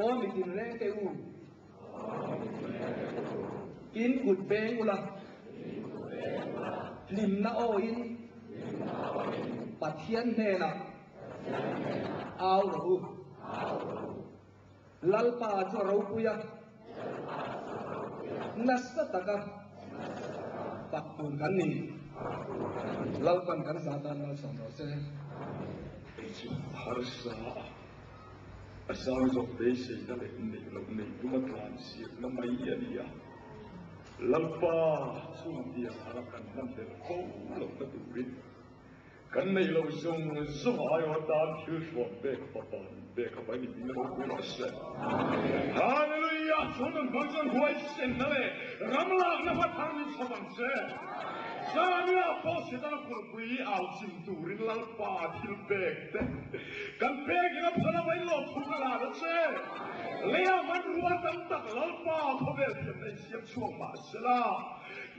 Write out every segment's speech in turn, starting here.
o mi tin reng te u in gut beng ula lim na o in pathian ne na ao ro lalpa cho ro puya nasa taka pakun kan ni lalpan kan satan mal som se harsa asal jok desi na le ni cuma transit na mai dia lalpa sung dia harapan nam del ko lo na turin kan nei lo sung ayo dan chu shwa bek patan bek ka bai ni lo ko ase hallelujah sunan bangsan huai sen na le ramla na patang ni sabang se Saya posi dalam kurbi alsim turin lalpa til bek te kan bek na pala bai lo pukala da se lea man ruwa tam tak lalpa phobel te siap chuang ma sela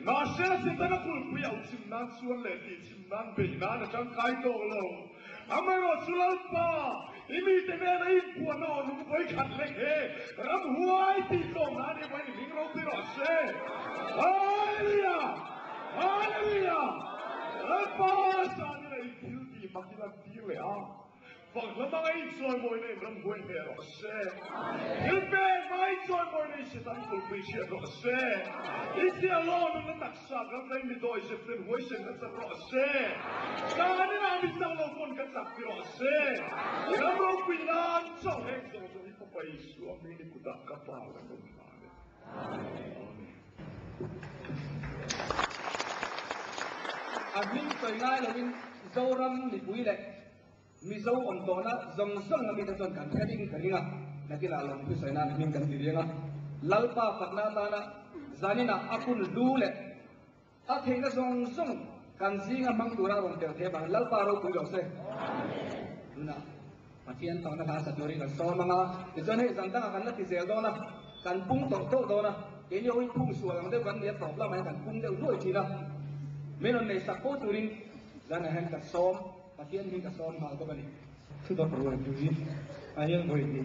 na sela se dalam kurbi alsim nan suan le ti sim nan be na na chang kai to lo amaro sulalpa imi te me na i pu no nu bai khat le he ram huai ti to na ne bai ni ro pi ro se hallelujah Hallelujah! Lalpa ni beauty makila dile ah. Pag lamang ay joy mo ni rambuhay ni Rose. Ilbe may joy mo ni si Tangkul Pisya Rose. Iti alone na naksa kan tayo ni Doy Septen Huwesen at sa Rose. Saan na amin sa lopon kan sa Rose. Ilamang pinan sa hekso sa ipapaiso ang minikudak kapalan ng Amen. Amen. Amin toy ngai lo in zoram ni pui le mi zo on to na zong zong na mi ta chon kan thading kalinga nakila long pi soina min kan tirianga lalpa patna ta na zanina akun du le a theinga zong zong kan zinga mang tura rong tel the bang lalpa ro pui lo se na pathian ta na ka sa tori ka so manga ti chon he zanta kan na ti zel do na kan pung to to do na ke ni oi pung su ang de kan ne top la mai kan pung de loi chi na menon nei sakpo turin zana hen ka som pathian ni ka som mal ko bani tu da pro tu ji ayan boi ni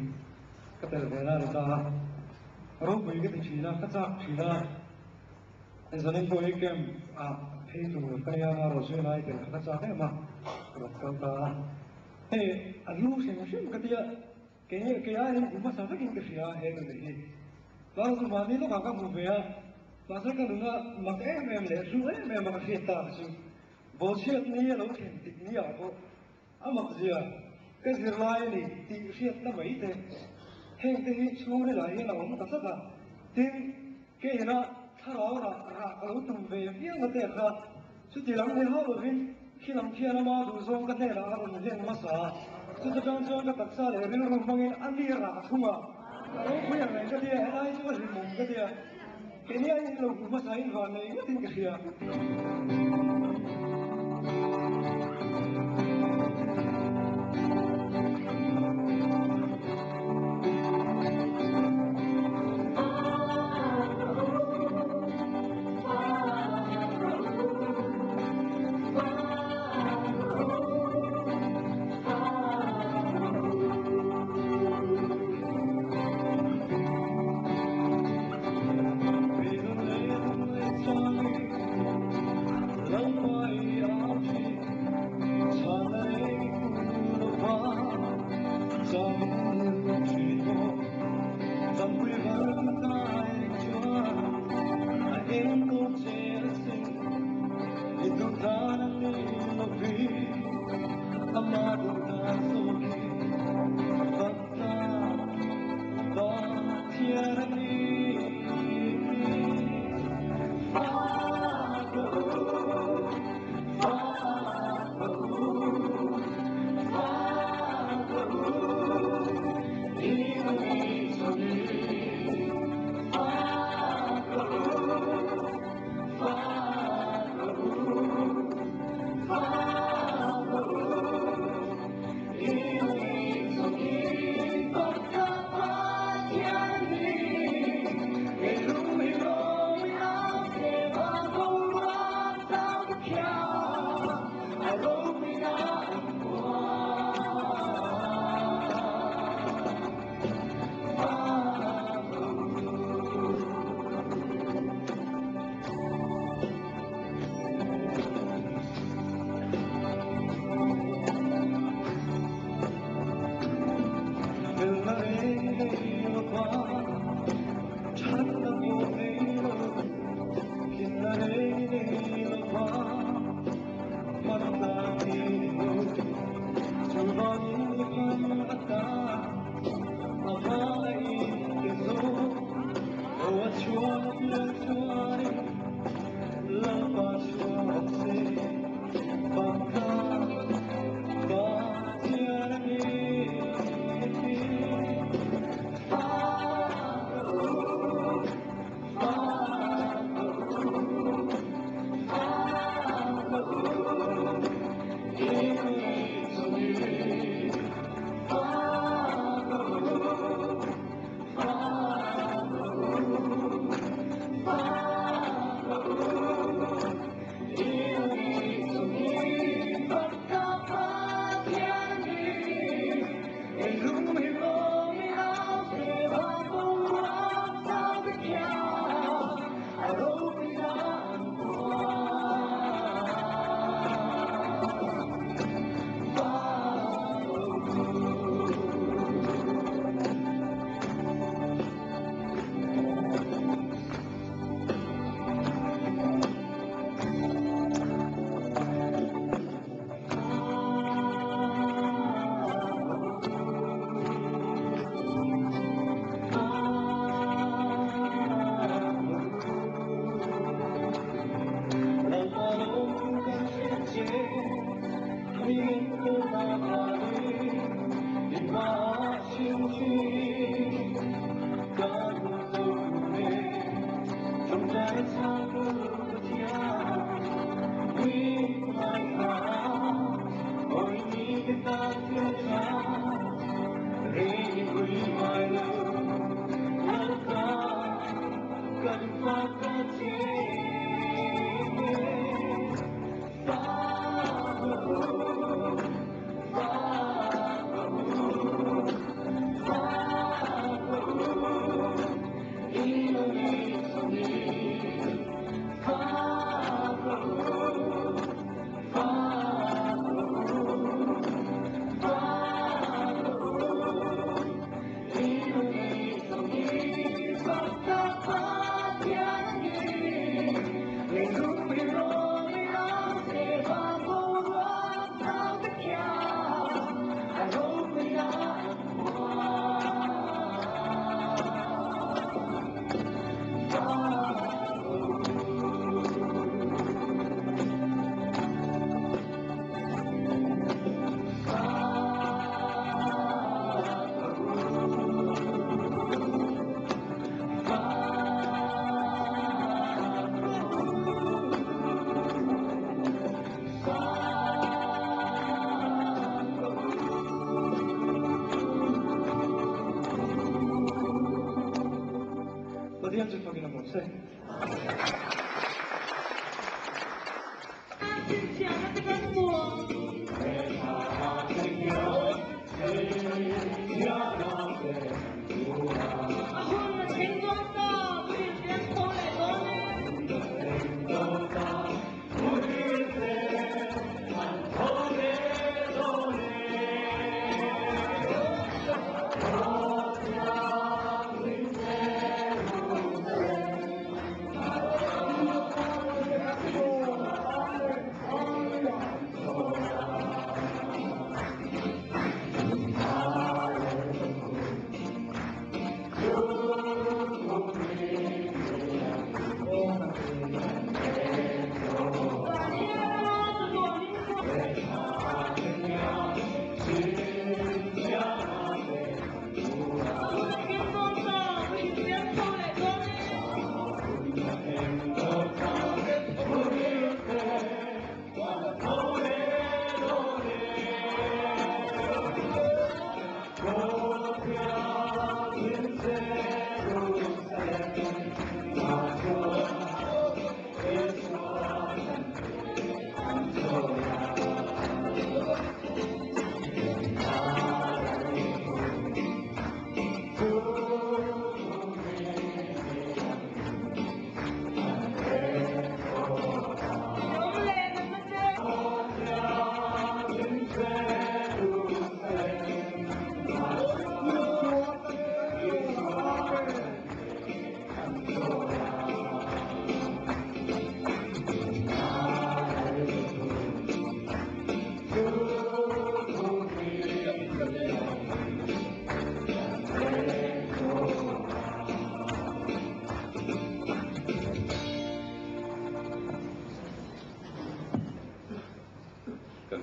ka tel vela da ro boi ke chi na ka cha chi na en zanen boi ke a he tu ka ya ma ro se lai ke ka cha he ma ro ka ta he a lu se mo shin ka dia ke ya ni ma sa ka kin ke sia he ke ni la ro ma ni lo ka mu be ya masa kan nga mak em le su em mak fiesta su bolshet ni lo ken tik ni ako amak zia ke zirlai ni ti fiet na mai te heng te hi chu ni lai na om ka sa tin ke na tharo ra ra ka lo tum ve piang ka te kha su ti lang ni ho lo vin khi lam khia na ma du zong ka te ra ka lo heng ma sa su ta jang jang ka tak sa le rin rum bangin an ni ra thuma ro khuyang ngai ka dia ai chu ri mum ka dia ini yang lo masain vale ini tinggal dia Hãy subscribe cho kênh Ghiền Mì Gõ để không bỏ lỡ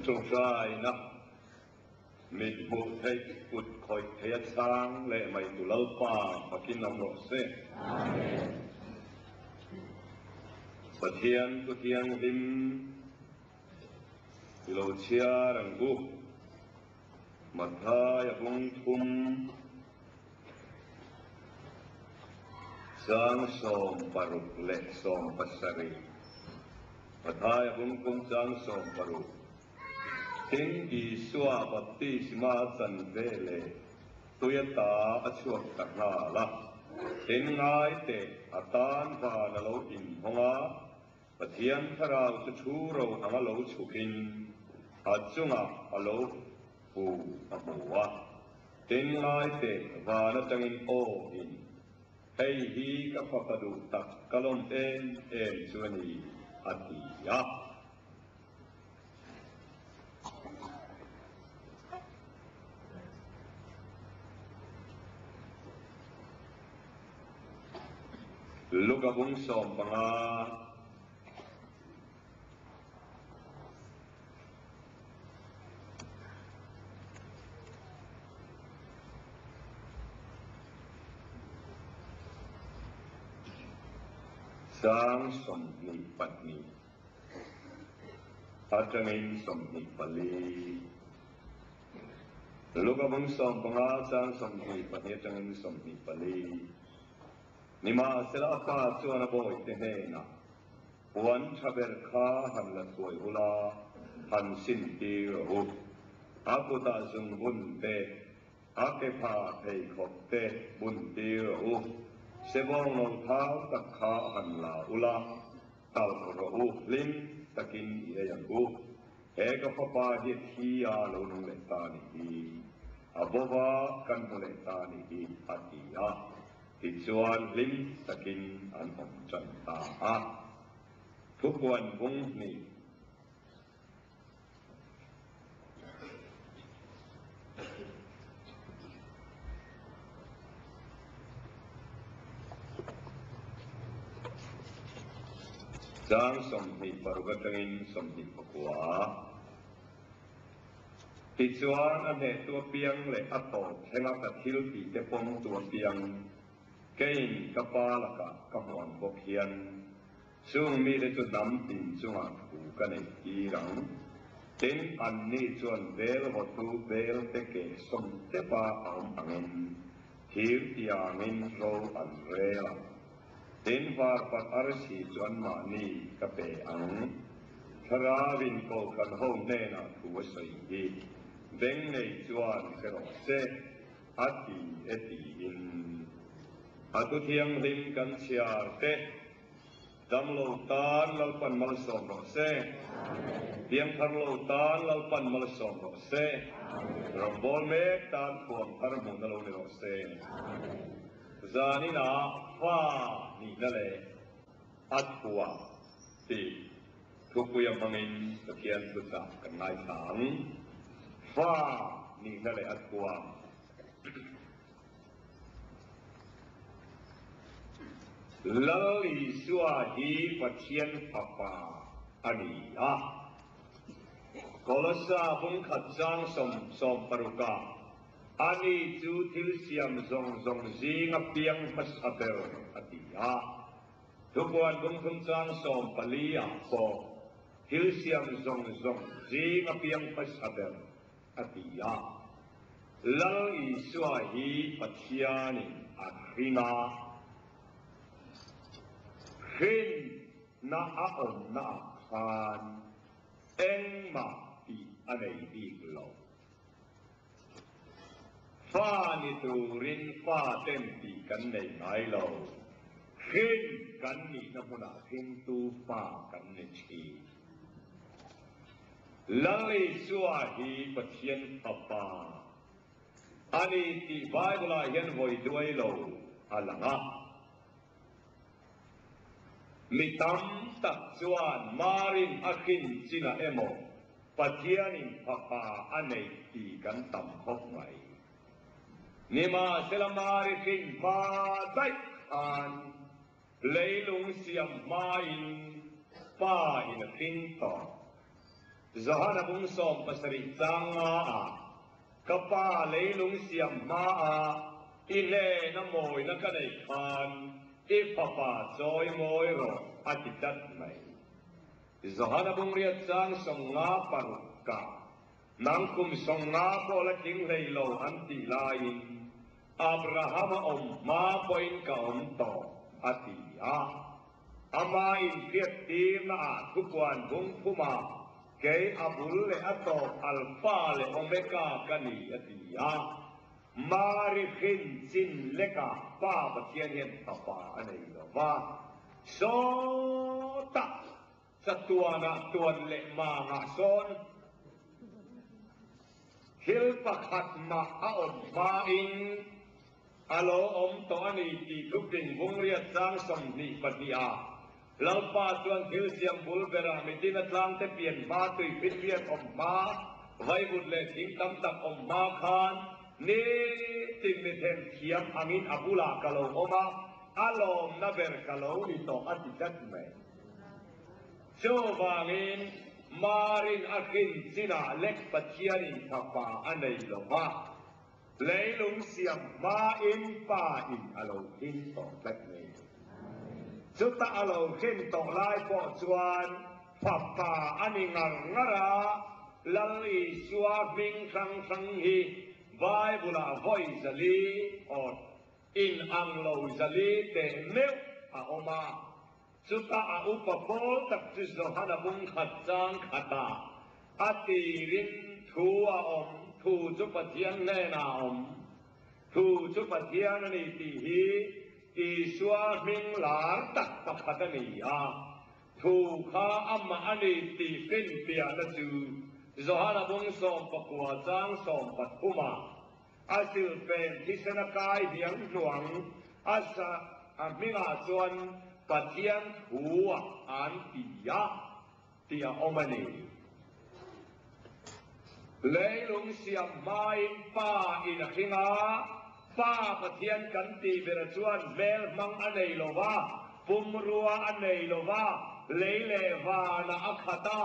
trong sai na mình buộc thấy cụt khỏi thấy sáng lệ mày tụ lâu pa mà khi nào lộ xe bát thiên him lâu chia răng gu mặt thay bông thum sang som paruk lệ som pasari mặt thay bông thum sang som paruk tiếng kỳ xoa bát ti sima chân về lệ tôi ta ở chuột cả là tiếng ai tệ ở tan và là lâu in hông á bát thiên thara cho chú râu hàng lâu chú in ở chung ở lâu phù ở phù á tiếng ai tệ và nó chẳng in ô in hay hi các pháp đủ tắc kalom em chuani ati á lúc abong som panga sang som ni patni atangin som ni pali luka bang som panga sang som ni patni atangin som ni pali nima sela pa chuana boy te he na wan thaber kha han la soi ula han sin ti ro aputa sung bun te ake pha thei khop te bun ti ro sebong no thao tak kha han la ula tal ro u lim takin ye yang u he ka papa hi thi a lo nung le ta ni hi abova kan mo le ta ni hi ati a ti chuan lim takin an om chan ta aทุกวันวงนี้จางสมหิปรุกตินสมหิปกวาติจวนอันเนตัวเปียงเลยอัตโตแห่งอัตถิลปีเตปงตัวเปียงเก่งกับปาลกะกับวันบกเฮียนซึ่งมีได้จุดน้ำติ่งจงอาถูกันในอีหลังเต็นอันนี้จวนเบลวัตถุเบลเตเกสมเตปาอัมอังทิวติอางินโรอันเรลเต็นวาร์ปัตอารสีจวนมานีกะเปอังทราวินโกกันห้องเนนาถูวสัยดีเบงในจวนเกรเซอัติเอติอินอัตุเทียงลิมกันเชียร์เตดำโลตานเราปั่นมาลสองรเซเพียงพันโลตานเราปั่นมาลสองรเซรำบอลเมกตานขวงพระมุนเราในรเซจานินาฟ้านี่นั่นแหละอัดหัวตีทุกปุยมังอินตะเคียนสุดากันนายสามฟ้านี่นั่นแหละอัดหัวลลีสวาฮีปัจเจียนปะปาอันนี้อ่ะกอลสาบุญขัดจางสมปรุกาอันนี้จูทิลเซียมจงจีงเปียงพัสอัเบลอันนี้อ่ะทุกวันบุญขัดจางสมปลีอ่ะโฟทิลเซียมจงจีงเปียงพัสอัเบลอันนี้อ่ะลลีสวาฮีปัจเจียนอัครินาขึ้นนาอมนาคานเอ็งมาปีอะไรดีกล่าวฟ้านิตูรินฟ้าเต็มปีกันในไหนเราขึ้นกันนี่นะมุนาขึ้นตูฟ้ากันในชีลังเลสัวฮีปัจเจียนปะปาอันนี้ที่ไบเบิลเห็นไว้ด้วยเราอะไรนะมิตัมตักจวนมารินอาคินจินาเอโมปัจเจียนินปะปาอันนี้ตีกันตั้มฮอกไงนิมาเซลมาริคินมาได้อันเลยลุงเสียมมาอินป้าอินคินต่อจาฮานาบุงสอมปัสริจังอากับป้าเลยลุงเสียมมาอินเล่น้ำโมยนักกันไอ้คันอีปะปาจอยมอยรออาทิตย์ไหมจาฮานาบุงเรียจังสงงาปารุกานังคุมสงงาโปละจิงเลยโลอันติลายินอับราฮัมอมมาปอยน์กาอมโตอาทิยาอามาอินเกียรติมาทุกวันบุงพุมาเกยอับุลเลอัตโตอัลฟาเลโอเมกากันนีอาทิยามาริขินจินเลกาป้าปะเทียนเห็นตาป้าอันนี้ละว่าโซตะสัตวนะตัวเล็กมาหาโซนฮิลปะขัดมาอาอมมาอินอโลอมตัวนี้ที่ทุกดิ่งวงเรียนสร้างสมนิปฏิอาลาป้าจวนฮิลเซียมบุลเบรามิดินัตลังเตเปียนมาตุยพิเทียนอมมาไว้บุญเล็กทิ้งตั้มตักอมมาคานนี่ติมิเทนเขียมอามินอับุลากะโลโอมาอารมณ์นับเบรกะโลนิโตอติจัดเมโชบามินมารินอากินจินาเล็กปัจเจียนิปะปาอันไหนโลมาเลยลุงเสียมมาอินป้าอินอโลอินโตเล็กเม สุดตาเราขึ้นตกลายปอจวนฝับป่าอันนี้งังงระลังอีชัวมิงครั้งครั้งฮีไว้บุลาไว้จลีอดอินอังโลจลีเตเมวอาอมาสุดตาอุปโภคตักจิโซฮันบุงขัดจางขัดตาอติรินทัวอมทูจุปเทียนแน่นาอมทูจุปเทียนนี่ตีฮีอีชัวมิงหลานตักปะขัดนีอาทูข้าอัมมาอันนี้ตีขึ้นเปียนะจูโซฮานาบุงสอมปะกัวจางสอมปัตตุมาอาศิลเป็นทิศนกายเดียงหลวงอาสะมิงอาจวนปัจเจียนทัวอันตียะตียอมานีเลยลุงเสียมไม้ป้าอินขิงาป้าปะเทียนกันตีเบรจวนเบลมังอันเนโลวาปุมรัวอันเนโลวาเลยเลวานาอัคตา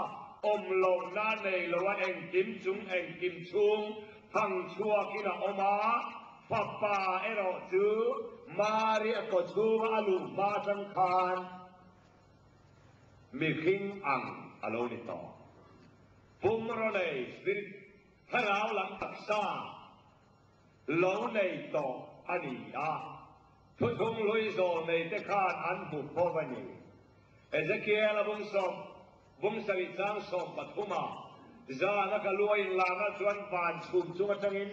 อมลงนาเนโลวาเองกิมจุงเองกิมชุงพังชัวกินาอมาฟ้าป้าเอโรจูมาเรียกจูอาลูมาจังคานมีขิงอังอโลนิโตปุมรัวเลยสปิริตถ้าเราหลังตักซาโลในโตอันนี้ทุกทุงลุยโซในเตคานอันบุพพวันนี้เอเซเคียลบุงสมบุงสวิจางสมปัทุมาจานักลวยลานาชวนปานชุมจุกจังอิน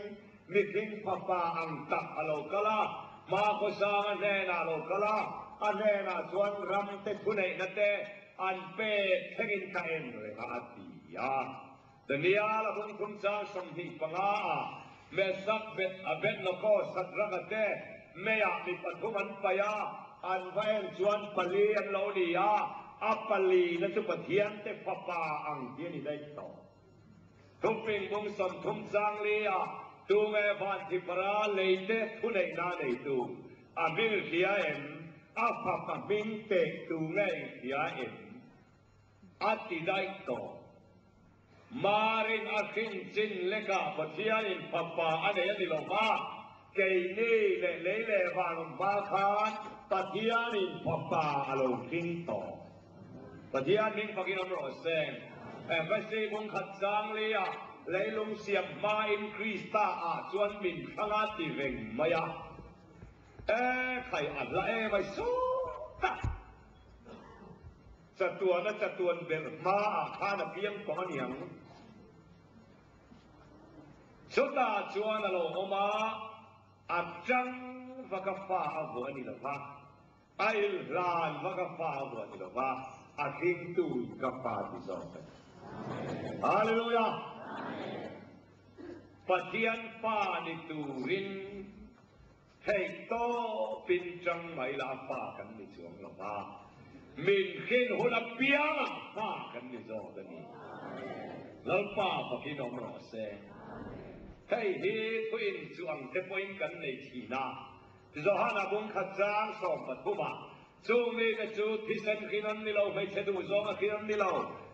มิทิงปะปาอังตักอโลกลามาโคสางเนนาโลกลาอันเนนาชวนรำเตทุเนนเตอันเปเทกินกาเอ็นเลยอาติยาเดนียาลบุงคุมจางสมหิปังอาเมสักเบ็ดอเบ็ดนกสัตระกเตเมียมีปฐุมันปยาอันไว้ชวนปลีอันโลดียาอัปปลีนั่นจะปะเทียนเตปะปาอังเทียนี่ได้ต่อทุกเป็นมุงสมทุมจางเลียตูเมบันทิปราเลยเตทุเนนาเนตูอามิลเขียเอ็มอาปัปมิงเตตูเมเขียเอ็มอัติได้ต่อมารินอาคินจินเลกาปะเทียนปะปาอันเดียดิโลมาเกนี่เลวานมาคานปะเทียนินปะปาอโลคิงต่อปะเทียนินปะกินอมรสเซนไปซีบุงขัดจางเลียเลยลุงเสียบมาอินคริสตาอาจวนมินข้างติเวงมายาใครอัดละไปสู้ตะจะตัวนั่นจะตัวเบลมาข้าน่ะเพียงก่อนอย่างสุดตาจวนโลอมาอัดจังวักฟ้าหัวนี่ละวะไอลานวักฟ้าหัวนี่ละวะอาทิตย์ตูกับฟ้าที่สองฮาเลลูยาปัจเจียนฟ้าในตูรินให้โตปินจังไม่ลาฟ้ากันในช่วงละวะมินขึ้นหัวเปียงฟ้ากันในช่วงนี้แล้วฟ้าพักที่น้องรอเซให้ฮีคุยจวงเทปอินกันในทีน่าโซฮานาบุงขัดจางสมบัติผู้มาจูมีกจูที่เซนขินันนี่เราไม่ใช่ดูซองขินันนี่เรา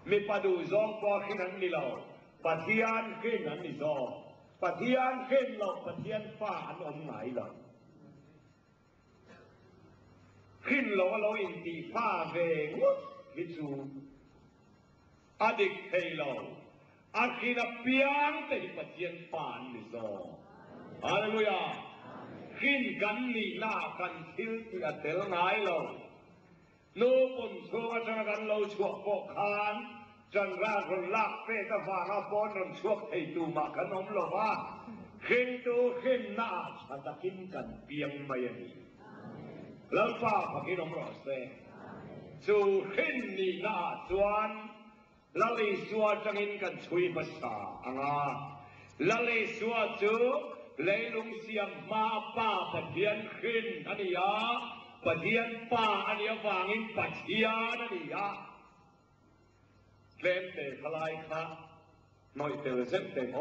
มีปะดูซองปอขินันนี่เราปะเทียนขินันนี่ซองปะเทียนขินเราปะเทียนฟ้าอันอมไหนเราขินเราอินตีฟ้าเวงมิจูอดิกเฮโลอาคินาเปียงแต่ปัจเจียนปานนิโซฮาเลลูยาขินกันนี่น่ากันทิลที่อัตเตลนายเราโนบุญชัวจังกันเราชัวปกคานจันราคนลักเปตฟ้าอาปอนรำชัวให้ตูมาขนมโลวะขินตูขินน่าชันตะกินกันเปียงไม่ยันแล้วฟ้าพักนมรอเซจูขินนี่น่าจวนละเลยสัวจังอินกันช่วยภาษาอ่างละเลยสัวจูเลยลุงเสียมมาป้าปะเทียนขึ้นอันนี้ยาปะเทียนป้าอันนี้วางอินปัจเจียนอันนี้ยาเล่นเตะพลายค่ะหน่อยเตะเส้นเตะโอ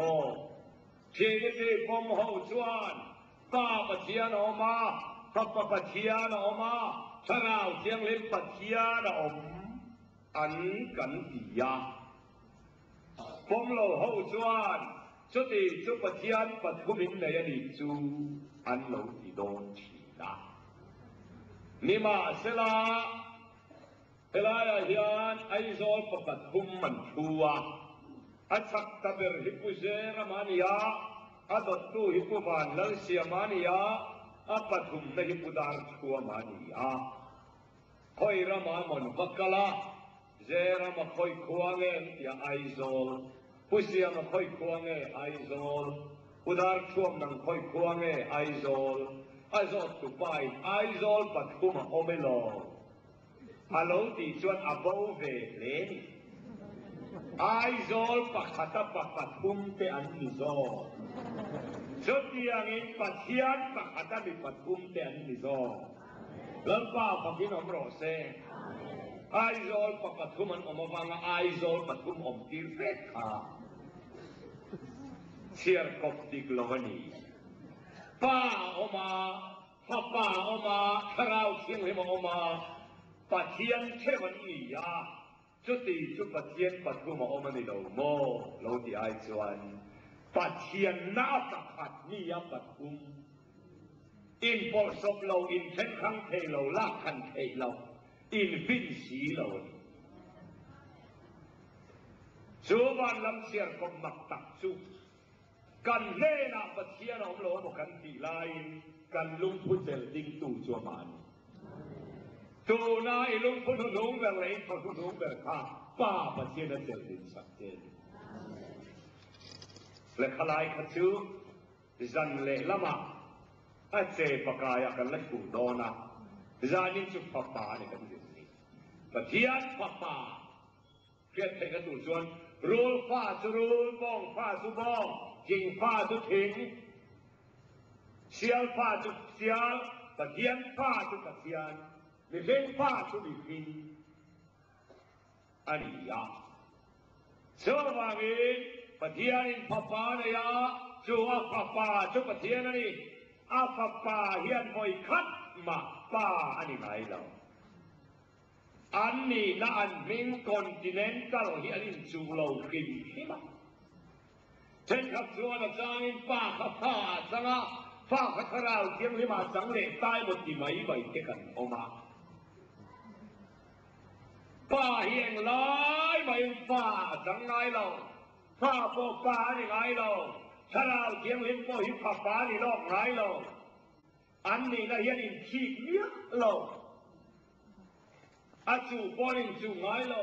ทีนี้ผมหัวจวนป้าปะเทียนออกมาพับปะเทียนออกมาชะนาวเทียงเล่นปะเทียนออกอันกันตียาผมโลหัวจวนชุดที่ชุดปะเทียนปะทุมินในอดีตจูอันโลที่โดนทีนะนี่มาเสลา เวลาเฮียนไอโซลปปัดคุมมันชัวอาชักตะเบรฮิปุเซรามานิยาอาดตุฮิปุบานลังเซียมานิยาอาปัทุมในฮิปุดาร์ชัวมานิยาคอยรามามันบักกะลาเจรามาคอยควงเงยาไอโซลปุเซียมาคอยควงเงยไอโซลปุดาร์ชัวนังคอยควงเงยไอโซลอาโซตุไปไอโซลปัดคุมโอเมโลฮัลโหลที่ชวนอาโบเวเลนไอโซลปักขัตปักปัดคุมเตอันนิโซชุดที่ยังอินปัดเทียนปักขัตบิปัดคุมเตอันนิโซแล้วป้าปักกินอมโรเซไอโซลปักปัดคุมมันอมฟังไอโซลปัดคุมอมตีเรศค่ะเชียร์กบติกลวนีป้าออกมาป้าออกมาคราวเชียงให้มาออกมาปัดเทียนเทวันนี้ยาจุดที่จุดปัดเทียนปัดคุมออกมาในโลโมโลที่ไอจวนปัดเทียนน้าตะขัดนี่ยาปัดคุมอินพอสบเราอินเช่นขังเทเราลากขันเทเราอินฟินสีเราจูบันลำเสียงกบมักตักจูกันเล่นาปัดเทียนของเราบอกกันตีลายกันลุงพุทธเจลดิ้งตู่จัวมันตัวนายลุงพุทธลุงแบบไรพุทธลุงแบบข้าป้าปัดเทียนเจลดิ้งสักเจนและขลายขจูจันเล่ละมาอาเจปกายกันเล็กกูโดนะจานิจุปป่าเนี่ยกันอยู่นี่ปัดเทียนป่าเกิดเป็นกระตุ้นชวนรูลฟ้าสุรูลบ้องฟ้าสุบ้องจิงฟ้าสุถิงเชียวฟ้าสุเชียวตะเทียนฟ้าสุตะเทียนมีเพ่งฟ้าสุมีเพ่งอันนี้ยาเชื่อว่าเองตะเทียนป่าเนี่ยชัวป่าชุตะเทียนนี่อาป่าเฮียนบ่อยคัดมาป่าอันนี้ไงเราอันนี้นะอันมิงคอนติเนนตัลเฮียนินจูโลกินใช่ไหมเช่นกับส่วนจางอินป้าข้าป้าสังอาป้าข้าคราวเทียมที่มาสังเลตายหมดที่ไม่ใบเทกันออกมาป้าเฮียงลายไม่ป้าสังไงเราป้าโปป้านี่ไงเราคราวเทียมเห็นโปหิป้าป้านี่ลอกไงเราอันนี้นะเฮียนินขี้เลี้ยเราอาจูปอนิงจูไงเรา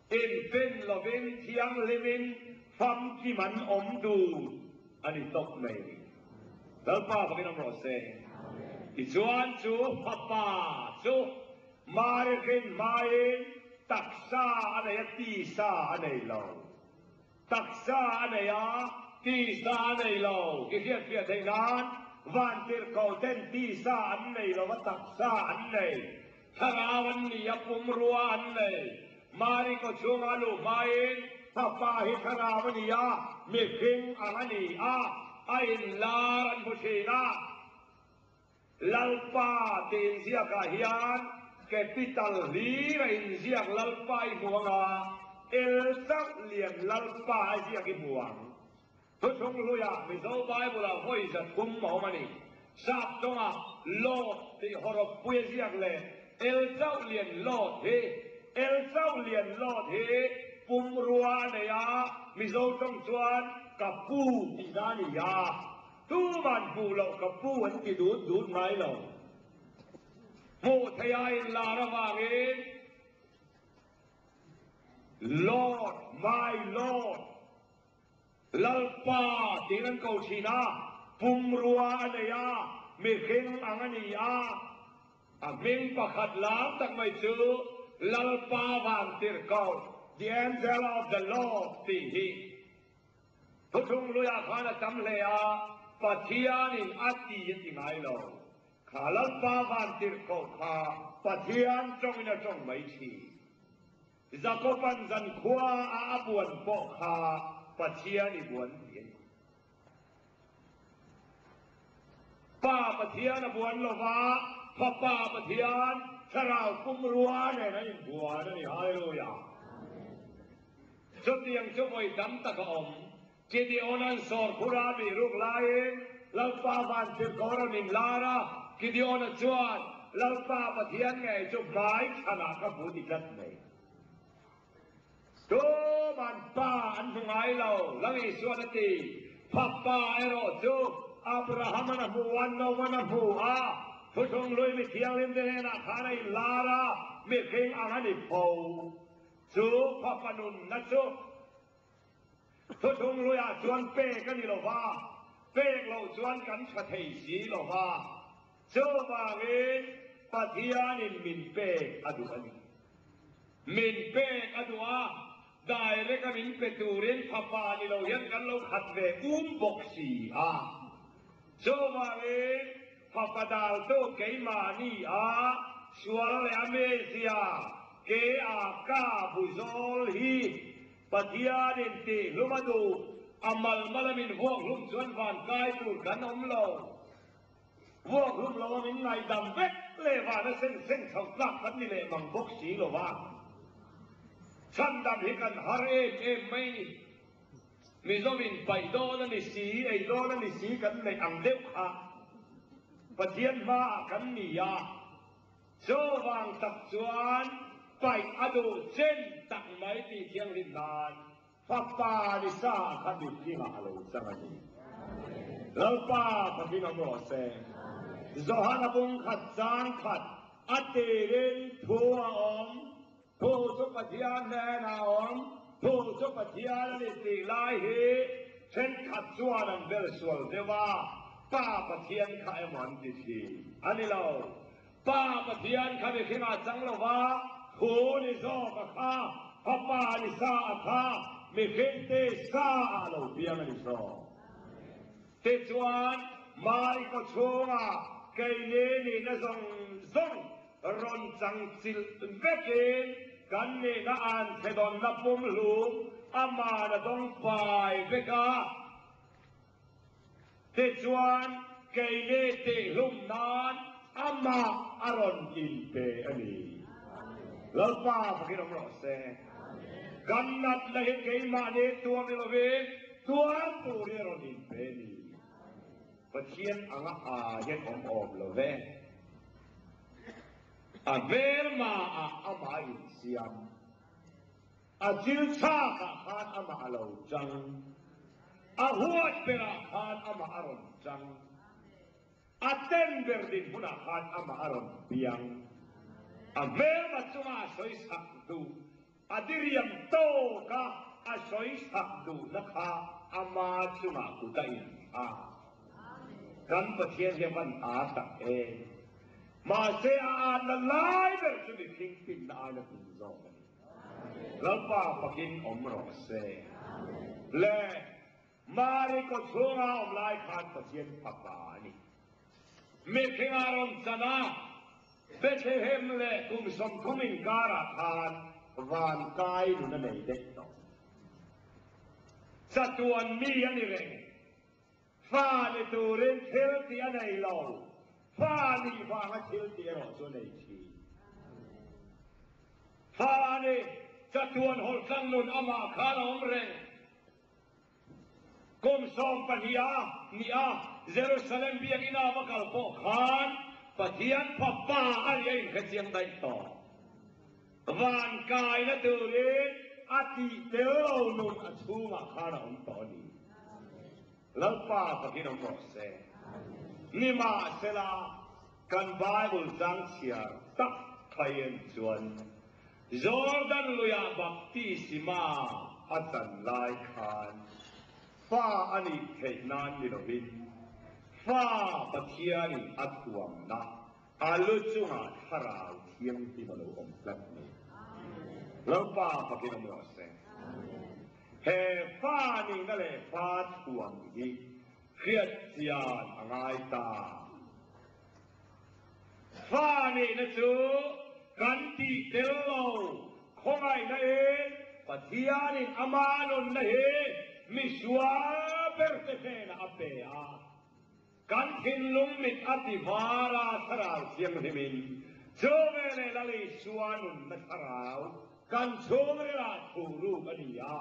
เอ็นเป็นเราเป็นเทียงเลวินฟัมที่มันอมดูอันนี้ตกไม่แล้วป้าพอกินน้ำร้อนเซ่อีจวนจูป้าจูมาเรียนมาเองตักซาอะไรตีซาอะไรเราตักซาอะไรตีซาอะไรเราเกี่ยวกับที่นั้นวันที่เขาเต้นตีซาอันไหนเราว่าตักซาอันไหนถ้าวันนี้ปุ่มรัวอันไหนมาริก็ช่วงอาลูมาเองถ้าป้าเห็นขนาวันนี้มีเพียงอันนี้ไอ้ลารันบุชีนะลัลป้าตีนเสียกาฮิยันแคปิตัลลีระอินเสียกลัลป้าอีบัวงาเอลซักเลียนลัลป้าเสียกอีบัวทุกช่วงรู้ยามิโซบายบุลาห้อยจะคุ้มหมอมันนี่ทราบตรงโลดที่ฮอร์ปุยเสียกเลยเอลซักเลียนโลดเฮเอลซักเลียนโลดเฮปุ่มรัวเนี่ยมิโซต้องชวนกับปูที่นั่นยาทุมันปูเรากับปูอันที่ดูดไงเราโมทยายลาระวางเอง Lord my Lord ลัลปาที่นั่นเขาชีนาปุ่มรัวเนี่ยมีเข่งอังนี้มิงประคัดล้างตั้งไม่ชื่อลัลปาวางติรเขาThe angel of the Lord ที่ทุกช่วงรู้ยาขานจำเลยปัจจัยนี้อัตติยังไงเราข้าลัลปาวันติรเขาข้าปัจจัยจงนะจงไม่ชีจะก็ปันจันขวาอาบวนปกข้าปัจจัยนี้บวนเดียนป้าปัจจัยนะบวนโลวาป้าปัจจัยชราวกุมรัวเนี่ยนะยังบัวนี่ฮาเลลูยาจุดยังช่วยดำตะกอมที่ดีโอนันสอร์คุราบีรุกลายลัลปาวันติรกอรนินลาระที่ดีโอนันจวน เราป้าปะเทียนไงจุกหมายขนาดกระปุกอีกนัดไหนตัวมันป้าอันทงไงเราลังอีส่วนตีพับป้าไอโรจูอับราฮัมนะฮูวันโนวันนะฮูอาทุกงลุยไม่เที่ยงเล่นเดนะข้าในลาราไม่เพ่งอันนี้พอจูพับปนุนนะจูทุกงลุยอาจวนเป้กันนี่หรอวะเป้เราจวนกันชัดเสีหรอวะจูบางเอปะเทียนินมินเป้อดุอันนี้มินเป้อดุอาได้เล็กมินเปตูเรนพับปานี่เราเห็นกันเราขัดเวบกสีจูบางเอพับปาดาวโตเกยมานี่ชัวร์เลยอเมเซียเกอากาบุซอลฮีปะเทียนินตีลุมาดูอามัลมาลมินพวกลุมชวนฟันกายตูดกันอมเราพวกลุมเรามินไงดำเวกเลวานะเส้นเขากลับกันนี่เลยมังบกสีหรอวะฉันดำให้กันฮาร์เอ็มไม่มีโซวินไปโดนันนี่สีไอโดนันนี่สีกันในอังเดียวค่ะปะเทียนมากันนี่ยาโจวางตักจวนไปอดูเช่นตักไม้ตีเทียงริมนานฟ้าป่าดิซาขัดดิบที่มาเราสังนี้แล้วป้าพระพี่น้องรอเซโซฮานาบุงขัดจานขัดอัตเตเรนทัวอมผู้จุปเทียนแน่นาอมผู้จุปเทียนลิติไลฮีเช่นขัดจวนอันเบลสวลเดว่าป้าปะเทียนขายมันติทีอันนี้เราป้าปะเทียนขายขึ้นมาจังเราว่าหูนิโซกะข้าพระป้านิซาข้ามีเข่งเตซ่าเราเบียงนิโซเตจวนมาอีกชัวเกยเนนี่นะซงรอนจังซิลเวกินกันนี่นะอันเทดอนนับมุมลูกอามานะต้องไปเวกาเตจวนเกยเนติลุ่มนานอามาอารอนอินเปอันนี้แล้วป้าพระกิรมรอเซกันนัดเลยเกยมาเนตัวเมลเวตัวปูเรรอนอินเปนี่ปะเทียนอ่างเย็นอมๆเลยเวรมาอามาอินเซียมจิลชาคาขานอามาอาลาวจังหัวเปราขานอามาอารอนจังเต็นเบอร์ดินพุนาขานอามาอารอนเบียงเวรมาจุมาสอยสักดูดิริยมโตกะสอยสักดูนะคะอามาจุมากุตัยกันปะเทียนเยมันตักเองมาเสียนั่นไล่เดินสุดทิ้งปินอาณาบุญโลกแล้วป้าปะกินอมรอเสและมาริโกชัวร์อมไล่ขาดปะเทียนปักบานี่ไม่เพียงอารมณ์ชนะเบเทเฮมเล่กุมสมคุมิงการาทานวานกายดูนั่นเองเด็กต่อสัตวนมีอันนี้เองฟ้าในตัวเรนเทลที่อันไหนเราฟ้านี่ฟ้ามาเทลที่เราส่วนไหนทีฟ้านี่จะตวนหดสังนุนอามาคาลอมเรงกุมสมปะเทียนี่เยรูซาเล็มเบียกินาบักลโปขานปะเทียนพับป้าอะไรขเจียงได้ต่อวานกายนะตัวเรนอาทิเตลนุนอชูมาคาลอมต่อนี้แล้วป้าปะกินอมรอเซนี่มาเสลากันไบเบิลจังเชียตักขยันชวนจอร์แดนลุยาบัพติสิมาอาจารย์ไลคานฟ้าอันนี้เทนานนิโรบินฟ้าปะเทียนีอัตวมนะอาลุจุงาทาราวเทียมที่มันอมพลัดนี้แล้วป้าปะกินอมรอเซเฮฟ้านี่นั่นแหละฟ้าทวงนี้เครียดเสียนง่ายตาฟ้านี่นะจูกันตีเตลโลคงไงนะปะเทียนี่อามานุนนะมิสวาเปิดเทนอัปเปยกันทินลุงมิดอติวาราสราวเสียงหิมินโจเวเลลลิสวานุนนัสราวกันโจเวลาทูรูกันียา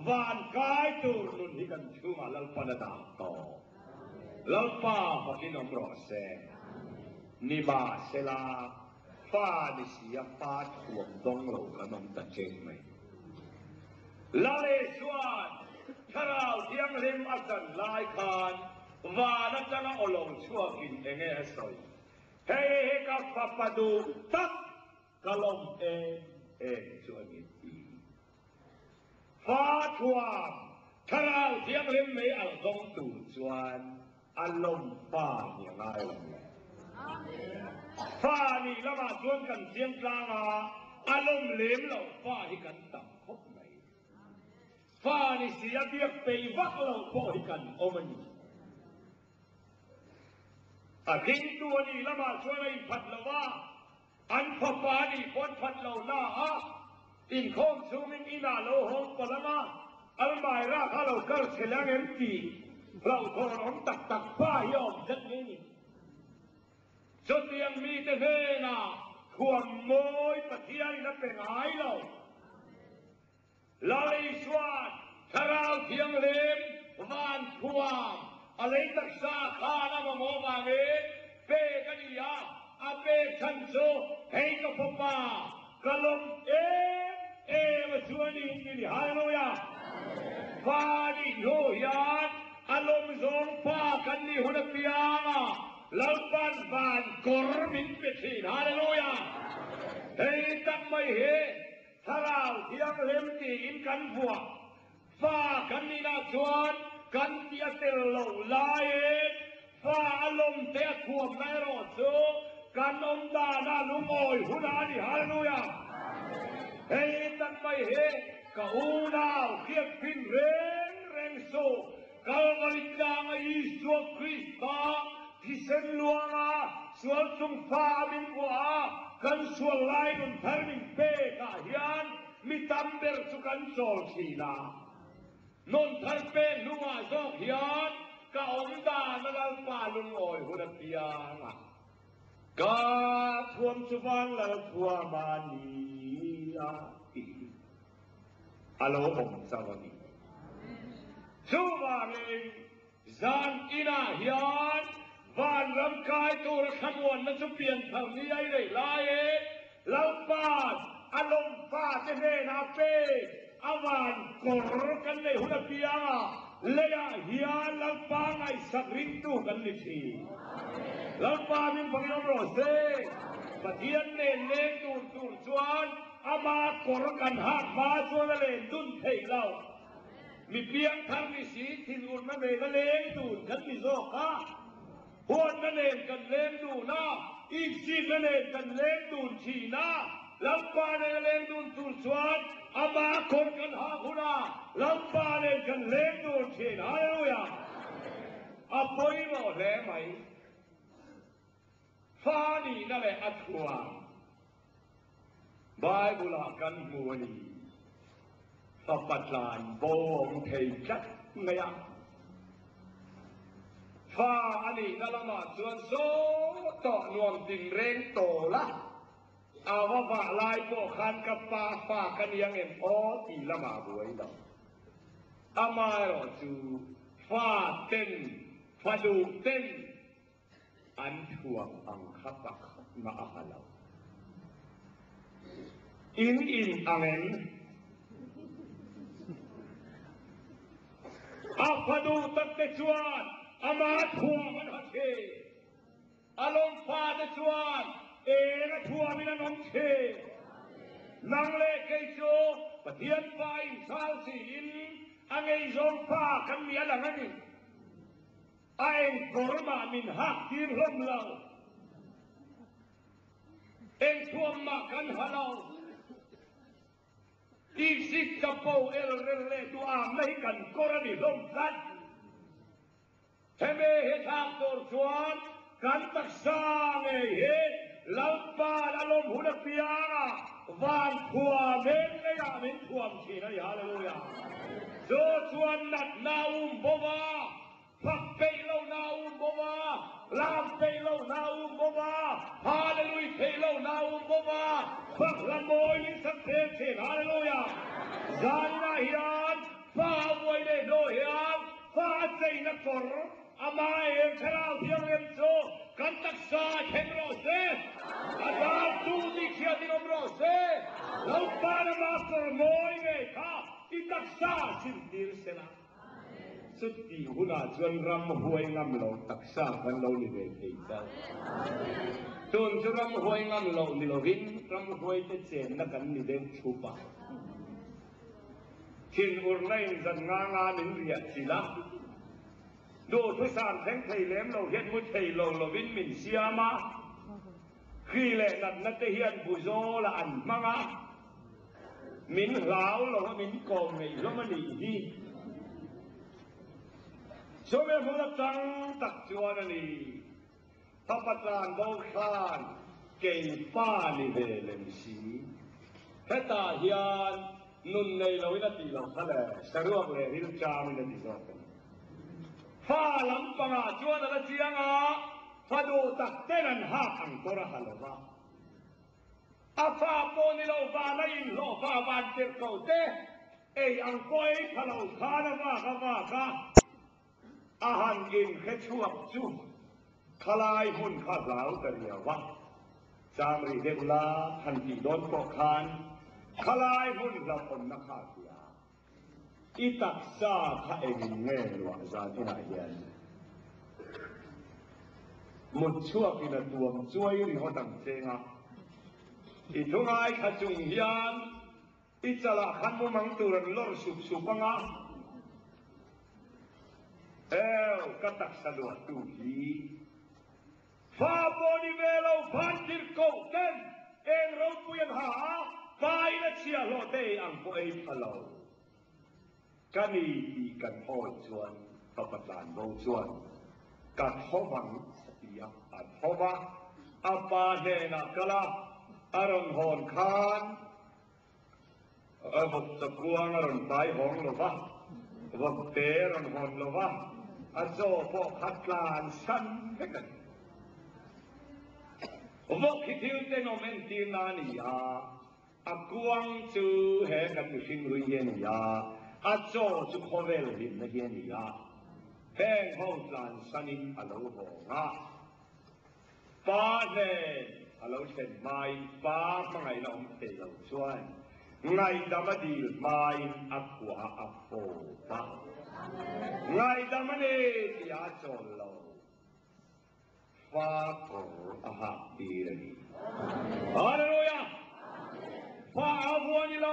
วานกายตูนุนที่กันชูมาลลปนดาต่อลลป้าปะกินอมรอเซ นิบาเซลาฟ้านิเสียฟ้าถ่วงต้องโลกนมตะเจงไหมลาเลสวนถ้าเราเที่ยงริมอัศนลายคานวานัจนะอลงชั่วกินเองเอสอยเฮกับฟับปดูตักกะลมเองชั่วกินฟ้าท่วมถ้าเราเที่ยงริมไม่เอาต้องตูดชวนอารมณ์ฟ้าอย่างไรล่ะฟ้านี่ละมาชวนกันเสียงกลางอารมณ์เหลมเราฟ้าให้กันต่ำพบไหนฟ้านี่เสียเบียกไปวักเราพ่อให้กันโอมันทิ้งตัวนี่ละมาชวนไอ้พัดละว่าอันพฟ้านี่พ้นพัดเราหน้าอินโคมซูมิงอินาโลหงปละมาอัลมาราคาเราเกิดเฉลียงเอ็มตีเราโทรน้องตักฟ้ายอมจัดนี้สุดยังมีแต่เฮน่ะขวมโมยปะเทียนนับเป็นหายเราลาลิสวานทาราวเทียงเลมวานขวามอะไรตักษาข้านะมาโมบางเอเปกันยาอาเปชันโซเฮกับพ่อป้ากะลมมาชวนนี่ฮาเลลูยาฟ้าดิโลยานอารมณ์สองฟ้ากันนี่หุ่นเปียแล้วบ้านกอร์มินเปทีฮาเลลูยาเฮ้ยตั้งไม่เฮถ้าเราเที่ยงเล่มตีอินกันบัวฟ้ากันนี่นาชวนกันเตียเตลโลลายฟ้าอารมณ์เตะขวบในรถโซกันอมดานาลุงโอยหุ่นนี่ฮาเลลูยาเฮ้ยตั้งไม่เฮก็อูนาวเขียบพินเร่งโซกัลวาลิจางอิสุคริสต์ที่เส้นลวงส่วนสุงฟ้ามินกัวกันส่วนลายนุนเทอร์มินเปกาฮิอันมิตัมเบอร์สุกันโซลชีนานนเทอร์เปนัวโซฮิอันก็อมดานลัลปาลุงโอยหุนเปียงกาทวมสุวรรณลัลทวมานีฮัลโหลผมสวัสดีชูบาริงจานอินาฮิอันวันรำกายตัวขมวนนั้นจะเปลี่ยนทางนี้ไอ้เลยลายเล่าปานอารมณ์ฟ้าจะเฮนาเป้อาวันกอร์กันเลยหุ่นเปียเลียฮิอันเล่าปานไอ้สักรินตูกันลิชีเล่าปานมีพลังโรเซ่ปะเทียนเล่นเล่นตูนชวนอามากอร์กันหักมาชวนเล่นดุนเทเรามีเพียงทางมีสีที่อุ่นมาเบกเล่นดูกันมีโซกะหัวนั่นเองกันเล่นดูนะอีกสิ่งนั่นเองกันเล่นดูชีนะแล้วปาเนเล่นดูตุสวนอามาคนกันหาคุณนะแล้วปาเนกันเล่นดูชีนะฮาเลลูยาอาปอยโมแรงไหมฟ้านี่นั่นแหละอัตวาไบเบิลกันมัวนีสัพพลานโบงเทจัดเงียฟ้าอันนี้นั่นละมาส่วนโซต่อนวมติงเร่งโตละเอาว่าฟ้าลายโบคันกับฟ้าฟ้ากันยังเอ็มโอตีละมาบวยดอกอามาโรจูฟ้าเต้นฟ้าดูเต้นอันช่วงอังคับปักมาอาหารเราอินอังเอ็นอาพดูตัดเตชวนอามาทัวมันหัดเชอารมณ์ฟ้าเตชวนระทัวมินนนเชนังเลกไอโจปะเทียนไฟสาวสินอังไอโจฟ้ากันมีอะไรนั่นนี่ไอ้กอร์มามินหักทีมล้มเราเองทัวมากันหาเราอีสิกาโปเอลเรเลตัวไม่กันกรณีลมพัดเทเมเหตุทางตัวชวนกันตักษาเงยเหล่าป่าอารมณ์หุ่นเปียวานทัวเมนเลยอะเมนทัวมชีนะฮาเลลูยาโจชวนนัดนาอุมบวาพักเปโลนาอุมบวาลามเปโลนาอุมบวาฮาเลลูยเปโลนาอุมบวาพักละโมยนิสักเทเชฮาเลลูยาจานาฮิอันฟ้าวยเดโดฮิอันฟ้าใจนักกอร์อามาเอ็มชราเพียงเอ็มโซก กันตักษาเข่งรอเซ่อาจารย์ดูที่เขียนที่นมรอเซ่เราปานามาสมอยเงยค่ะอีตักษาสิ้นดีเสนาสุดที่หัวหน้าชวนรำหวยงำเราตักษากันเรานี่เองเจ้าจนชวนรำหวยงำเรานี่เราวินรำหวยจะเจนนักกันนี่เด้งชุบะทิ้งอุรไลน์จันงางาหนึ่งเรียดสิละดูทุสานแทงไทยเลี้ยมเราเห็นมุดไทยเราวินมินเสียมาขี้แหล่นัดเทียนบุโซละอันมังอ่ะมินเหลาเรามินกองไงแล้วมันดีดีช่วยพวกเราจังตักจวนนี่พระประธานโบคานเก่งป้านี่เบลมสีแค่ตาเฮียนนุ่นในเราวินาทีเราทะเลสรุปเลยฮิลจามินาทีเราฟ้าลำปังอาจวนอะไรเสียงอ่ะฟาดูตักเต้นหักอังตัวหันละว่าอาฟ้าปนิเราฟ้าในโลฟ้าบานเจ็บเก่าเต้เอ้อังก้อยพะเราขานะว่าค่ะอาหารกินแค่ช่วงจุ่มคลายหุ่นข้าเหลาแต่เดียวว่าจามรีเดลาทันทีโดนปกคานคลายหุ่นเราคนนักข่าวเสียอีตักซาข้าเองเงี้ยหลวงจานที่ไหนเย็นหมดชั่วกินตัวมช่วยหรือว่าตั้งเจงอ่ะอีทุ่งไอ้ขจุงยันอีจะละขันมุมังตุรันลอสุปังอ่ะก็ตักสะดวกดูดีฟ้าบริเวณเราพันดิโกเต้นเองเราปุยหาไปและเชียร์โลเตอังโกเอพะเรากันนี่ดีกันพ่อชวนพระประธานโบชวนกัดพ่อวังสติยาอัดพ่อว่าอาปาเนนักละอารมณ์หอนคานบทตะกวงอารมณ์ไปหงหรือวะบทเตอรมณ์หอนหรือวะอาโจพวกขัดลานสั้นกันพวกคิดถึงแต่โนเมนตีนานียาอากวงจูเฮกันอยู่ชิงรุยเยนียาอาโจจุโคเวลหินเยนียาแห่งห้องลานสันิอโลโหงาฟ้าเนอโลเช่นไม่ฟ้าไม่ไงเราเตะเราช่วยไงดำมาดีไม่อักวาอักโฟฟ้าไงดำมันเดียจอลโลฟ้าโกอาหาดีเลยฮาเลลูยาฟ้าอาบัวนี่โล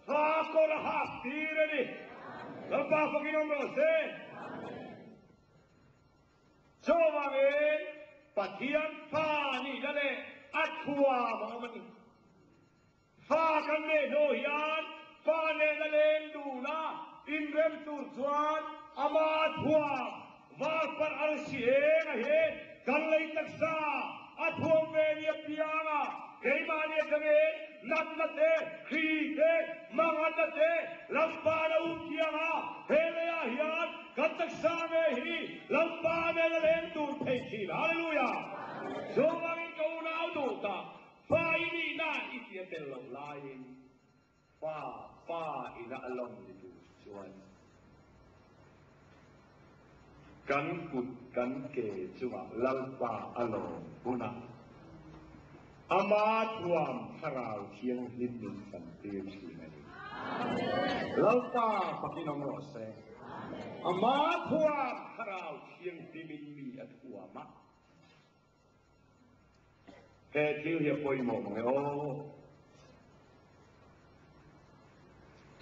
ฟ้าโกอาหาดีเลยแล้วฟ้าพวกนี้น้องเราเซ่โชว์มาเองปัทยันฟ้านี่นั่นเองอัดขัวมองมันฟ้ากันเนโนยันฟ้าเนนั่นเองดูนะอินเรมตูสวนอามาทัวว่าปาร์ชีเองเฮกันเลยตักษาอัดหัวเมียพิยานะเฮมาเนียกันเองนัดนัดเดขีเดมังนัดเดลัมปาราอุกิยานะเฮเลียฮิอันกันตักษาเมฮีลัมปาเนนั่นเองตูเทชิลฮาเลลูยาโจวังกูน่าดูตาฟ้าอินีน่าอิเดียเตลลลายฟ้าอินาอลมดิดูชวนกันกุดกันเกจวะลัลปาอโลบุนะอามาทวมทราวเชียงลินดินสันเตียชีนันลัลปาปกินองโรเซอามาทวมทราวเชียงดิมินมีอัตวมะแค่ที่เฮียปอยมองเลยโอ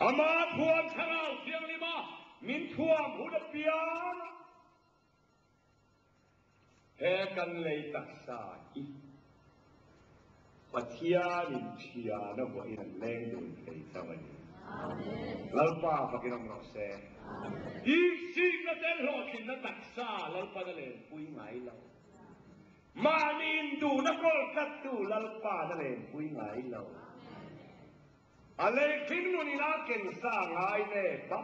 อามาทวมทราวเชียงลิมามินทวมหุดเปียนแห่กันเลยตักษาอีปัทยานิเชียนะบ่อินแรงดุนเลยสวัสดีลัลปาปกินองโรเซอีสิกเตลโลชินตักษาลัลปานั่นเองปุยไงเรามานินดูนักลกัดดูลัลปานั่นเองปุยไงเราอะไรขึ้นนู่นนี่นะเก่งสร้างไงเนี่ยปะ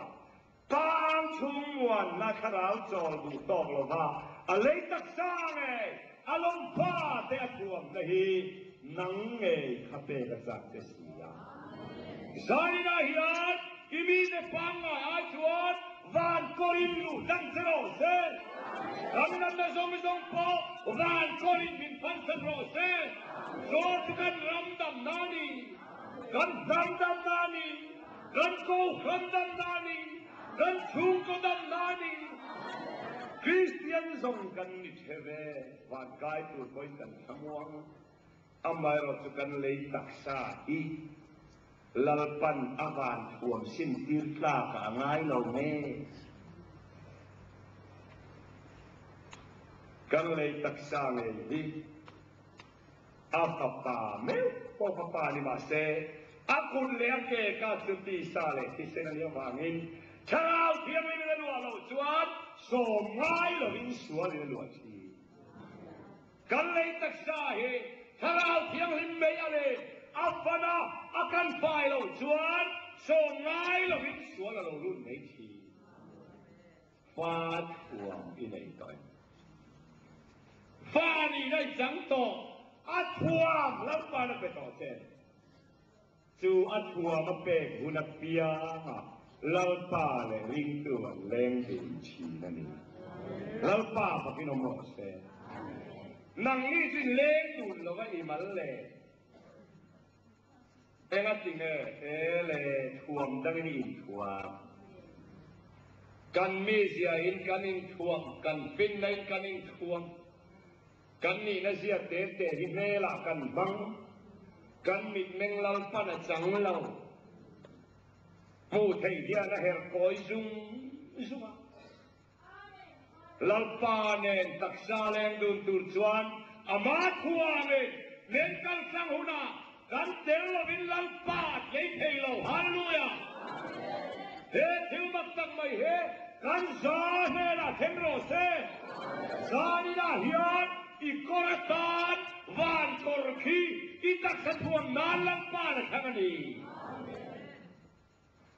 ตามชุมวันนักข่าวจอดูตอกเราว่าอะไรตักษาไงอารมณ์ฟ้าเตะทวมนะฮีนังไงขับเตะกระจัดเสียใจนะฮิรันอีมีเนปังอาจวน van korin lu dan terose ramnan na zong po van korin bin pan terose zot kan ramdam nani kan ramdam nani kan ko ramdam nani kan chung ko dam nani Christian zong kan ni theve van gai tu koi kan thamuang amai ro chu kan lei taksa I lalpan avan thuam sin tir tla ka ngai lo me kan lei taksa me hi apapa me po papa ni ma se akun le ke ka chu ti sa le ti se ni wangin chao thiam ni le lo chuan so ngai lo in sual le lo chi kan lei taksa he chao thiam him me ale apana akan fai lo chuan so ngai lo in sual lo lu nei chi fa thuam I nei toi fa ni dai chang to a thuam lam pa na pe to chen chu a thuam ma pe hu na pia lau pa le ring tu leng din chi na ni lau pa pa ki no mo se nang ni jin leng tu lo ga I mal le enga tinge ele thuam dang ni thuam kan mi sia in kan in thuam kan fin nei kan in thuam kan ni na sia te te hi ne la kan bang kan mit meng lau pa na chang lau mu thei dia na her koi zum zuma lau pa nen taksa leng dun tur chuan ama thua me nen kal sang huna kan tel lo bin lau pa lei thei lo hallelujah he thiu mak tak mai he kan za he la them ro se za ni da hian I koratan van korki I tak sa thuam nan lau pa na thang ani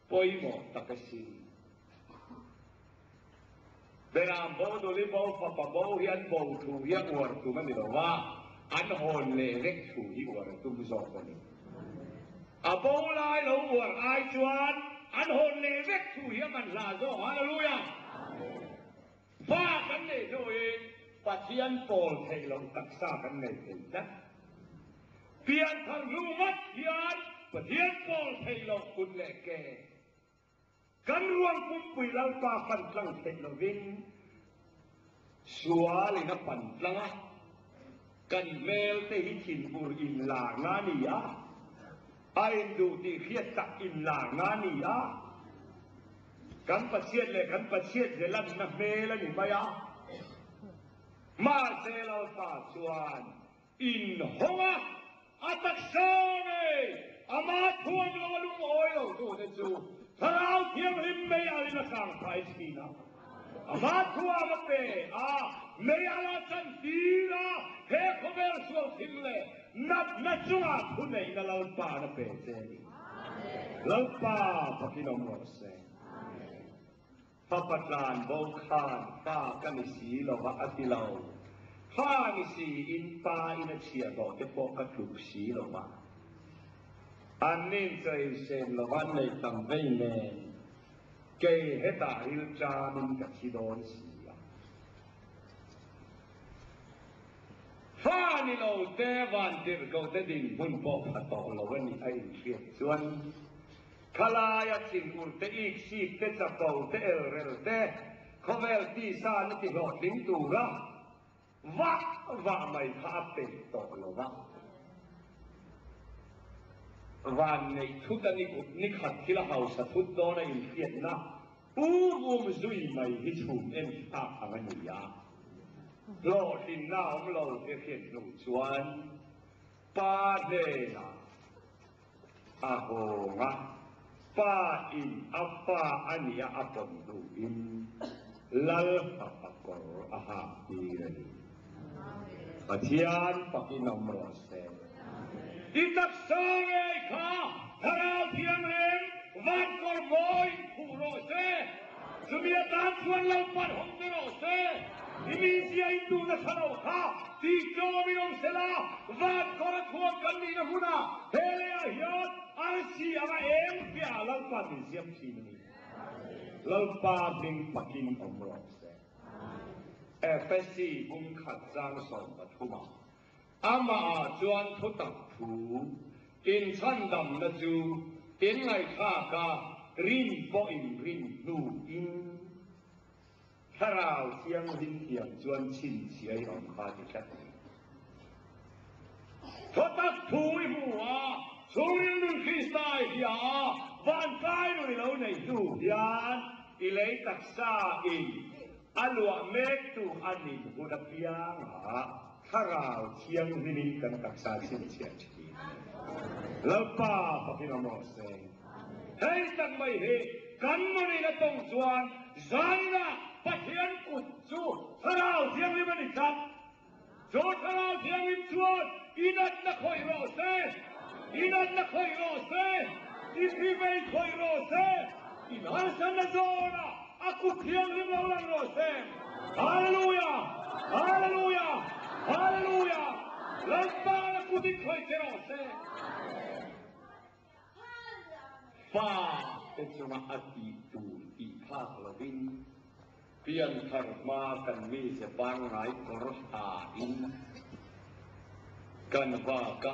poi mo takasi beram bo do li bo pa pa bo hian bo thu hian war tu man lo wa an hon le rek thu hi war tu mu zo ko ni a bo lai lo war ai chuan an hon le rek thu hian man la zo hallelujah fa kan ne do e pathian pol thei lo taksa kan ne thei ta pian thang lu mat hian pathian pol thei lo kun le ke kan ruang pumpuy lau pa pantlang teknovin suali na pantlanga kan mel te hitin pur in la ngani ya ain du ti khiat tak in la ngani ya kan pasiet le lan na mel ni maya ma se lau pa suan in honga atak sone ama thuam lo lung oi lo tu de chu Sarau thiam him me ali na sang price pina. Ama thua ma pe me ala chan tira he khober sual thimle nat na chunga thunei na lau pa na pe se. Lau pa pakinom ro se. Papatlan bo khan pa kan si lo wa atilau. Pa ni si in pa in a chia do te po ka thup si lo wa. An ninh chơi xem là văn này tầm vây nè cây hết ta yêu cha mình cả chi đón xì pha ni lâu te van tiệt cầu te đình bún bò phật tổ lâu anh ai thiệt chuan khalaya xin ul te ik si te chập cầu te rel te khovel ti sa nó ti lọt lính tù ra vạ mày tha pe tổ lâu vạ van này thut anh ni khát khi là hậu sa thut đó này phiền na zui mày hít chùm em ta hàng anh ya lo tin na ông lo cái phiền nụ chuan pa de na hồ nga pa in apa anh ya apon du in lal papakor aha tirani Pathian pakinom ro se Itak sore ka harau thiam lem van kor boy puro se sumia tan chuan lau pan hom te ro se imi sia indu na sano ka ti cho mi om sela van kor thua kan ni na huna hele a hiat ar si ama em pia lau pan ni siam chi ni lalpa ding pakin omrok se FSC bung khat jang som pathuma ama chuan thutak thu in chan dam na chu in ngai kha ka rin po in rin nu in tharau siang rin tiang chuan chin chiai om kha ti khat thutak thu I huwa churin nun kristai ya van kai nu lo nei tu yan ilei taksa in alwa mek tu anin hudapiang ha tharau chiang rin kan taksa chin chiai chi lalpa pakinamo se hei tak mai he kan mani na tong chuan zaina pathian kut chu tharau chiang ri mani khat chu tharau chiang ri chuan inat na khoi ro se inat na khoi ro se ithi mei khoi ro se inan san na zona aku chiang ri lo lang ro se hallelujah hallelujah hallelujah lalpa na kutit khoi che ro se faเป็นสมาธิตูอีภาคละวินเพียงขันมากันมีเสบางหลายกรสอาอินกันว่ากะ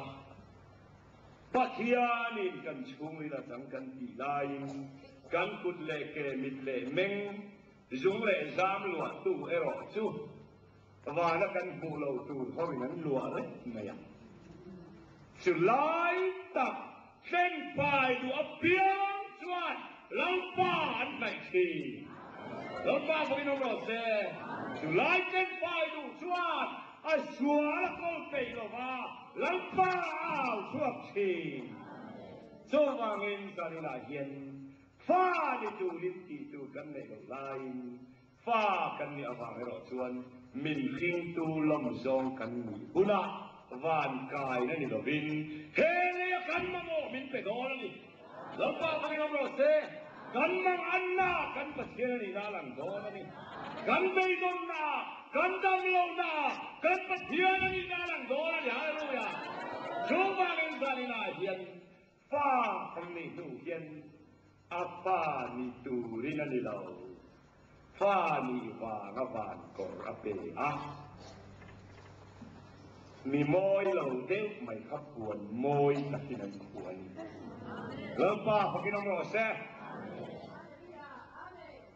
ปัทยานินกันชุงวิลาสังกันตีลายกันกุดเล่เกมิดเล่เมงจุงเล่จามลวดตูเอรอจูว่านักันบูโลตูเขาอย่างนั้นลวดเลยไม่ยังสุดลายตักเส้นปลายดูอเปียงชวนลังป้าอันไม่ทีลังป้าพวกนี้น้องรอเซ่สุดลายเส้นปลายดูชวนอาชัวแล้วก็เปย์ก็ว่าลังป้าเอาชวบทีโจวางเงินสาริลาเฮียนฟ้าดิดูลิ้นตีดูกันในลายฟ้ากันนี่เอาวางให้เราชวนมินคิงตูลมซองกันมีอุณาวานกายนั่นนี่เราบินเฮเลียกันมาโมมินไปโดนนี่แล้วป้าพวกนี้น้องรอเซ่กันมังอันนากันปัจเจนี่น่าหลังโดนนี่กันไปโดนนากันดังโลนากันปัจเจนี่น่าหลังโดนนี่ฮาเลลูยาชูบาเงินสาริลาเฮียนฟ้าคนนี้ดูเฮียนอาฟ้านี่ดูรินันนี่เราฟ้านี่ว่างวานกอร์อเปอะมีมอยเหล่าเด็กไม่ขับควรมอยตักที่นั่นควรเริ่มป้าพอกินน้องรอแซ่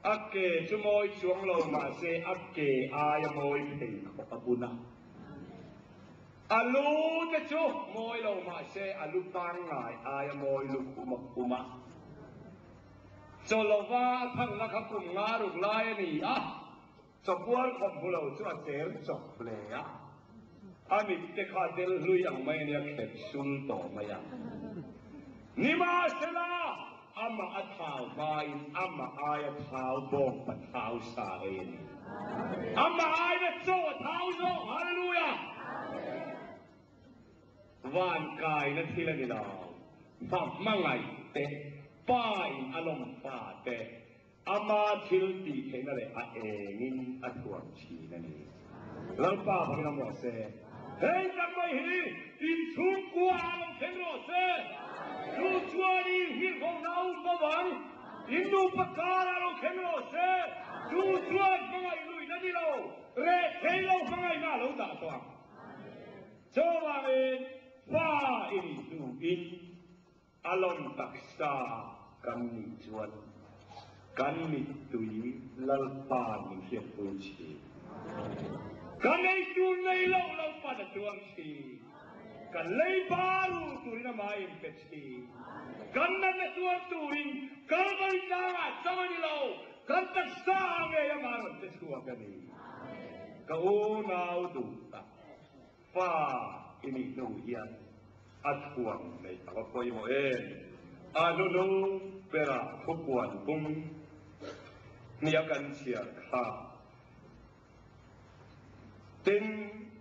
อักเกชั่วโมยช่วงเรามาเซอักเกอายมอยเพลขอบบุญนะอาลูจะชั่วมอยเรามาเซอาลูตังไงอายมอยลูกอุมะจลว่าทั้งนักกุมงารุกลายนี่อ่ะจบวันของพวกเราชั่วเสียจบเลยอ่ะอันนี้เด็กขาดเดลลุยยังไม่เนี่ยเข็ดซุนต่อมายังนิมาเสลาอามาอัฐาวบายอามาอายเท้าบงปัดเท้าสาเอนอามาอายโซ่เท้าโซ่ฮาเลลูยาวานกายนั่นที่ละนี่เราฟังมั่งไงเตะป้ายอารมณ์ฝ่าเตะอามาทิลตีเข่งนั่นเลยเงินอัดหวงชีนั่นเองแล้วป้าพอพี่น้องบอกเซ่เฮ้ยจังไม่เห็นอินชุกกว่าเราเข่งรอเซ่ดูชัวดีหินของเราบ้าบังอินดูปากกาเราเข่งรอเซ่ดูชัวฟังไอ้ลุยนั่นนี่เราเร่เข่งเราฟังไอ้หน้าเราด่าตัวโจว่าเองฟ้าอินดูอินอารมณ์ตักษากันนิจวนกันนิตุยลัลปานิเขียนปุชีกันในจูนในเราปัดจวงชีกันเลยบารูตุรินามาอินเป็ดชีกันนั่นตัวตุรินกันบริจาคสมัยเรากันตักษาเงียมารุเตชัวกันนี่ก็โอ้นาวดูตาฟ้าอินิดูเฮียนอัดห่วงในตะวันตกโมเอนอานุนุเปร่าทุกวันบุ้งนี่กันเชียร์ข้าติน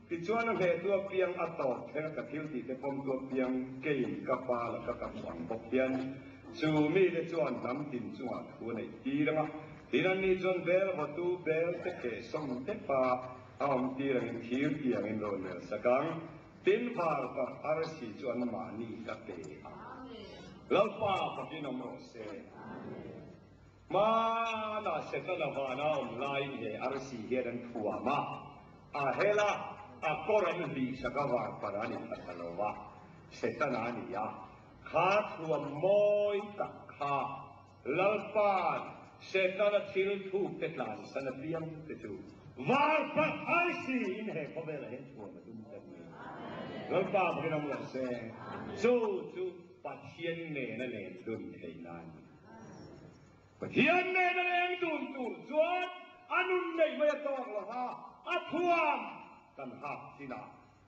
ติจวนเหตุตัวเพียงอัตโตแค่กับทิวติแต่ผมตัวเพียงเกี่ยกับปลาและกับหวังบกเพียนสูมีแต่จวนน้ำตินจวนหัวในตีละมั้งทีนั้นนี่จวนเบลวัตถุเบลแต่เกส่งแต่ปลาเอาตีละงินทิวตีละงินโดนเลยสักครั้งตินพาร์กับอาร์ซีจวนมานีกับเปย์แล้วป้าพอดีน้องโมเส มาน่าเสร็จแล้วว่าน้าไล่เฮอาร์ซีเฮดันทัวมาเฮล่ะกอรันดีสักวันปารานิพัฒนาวะเสร็จนานี่ยาข้าทัวมอยตักข้าลัลปานเสร็จนาทิลทูเตลานสันเปียมเตจูวาลปะอาร์ซีอินเฮพเวลเฮทัวมาดุมเตมีลัลปานเป็นอะไรเซ่จูปัจเจียนเนนั่นเองดุมเทนานเฮียนเนนั่นเองดูจวนอันนู้นไม่มาตอกหรอกฮะอัทวามกันหักสินะ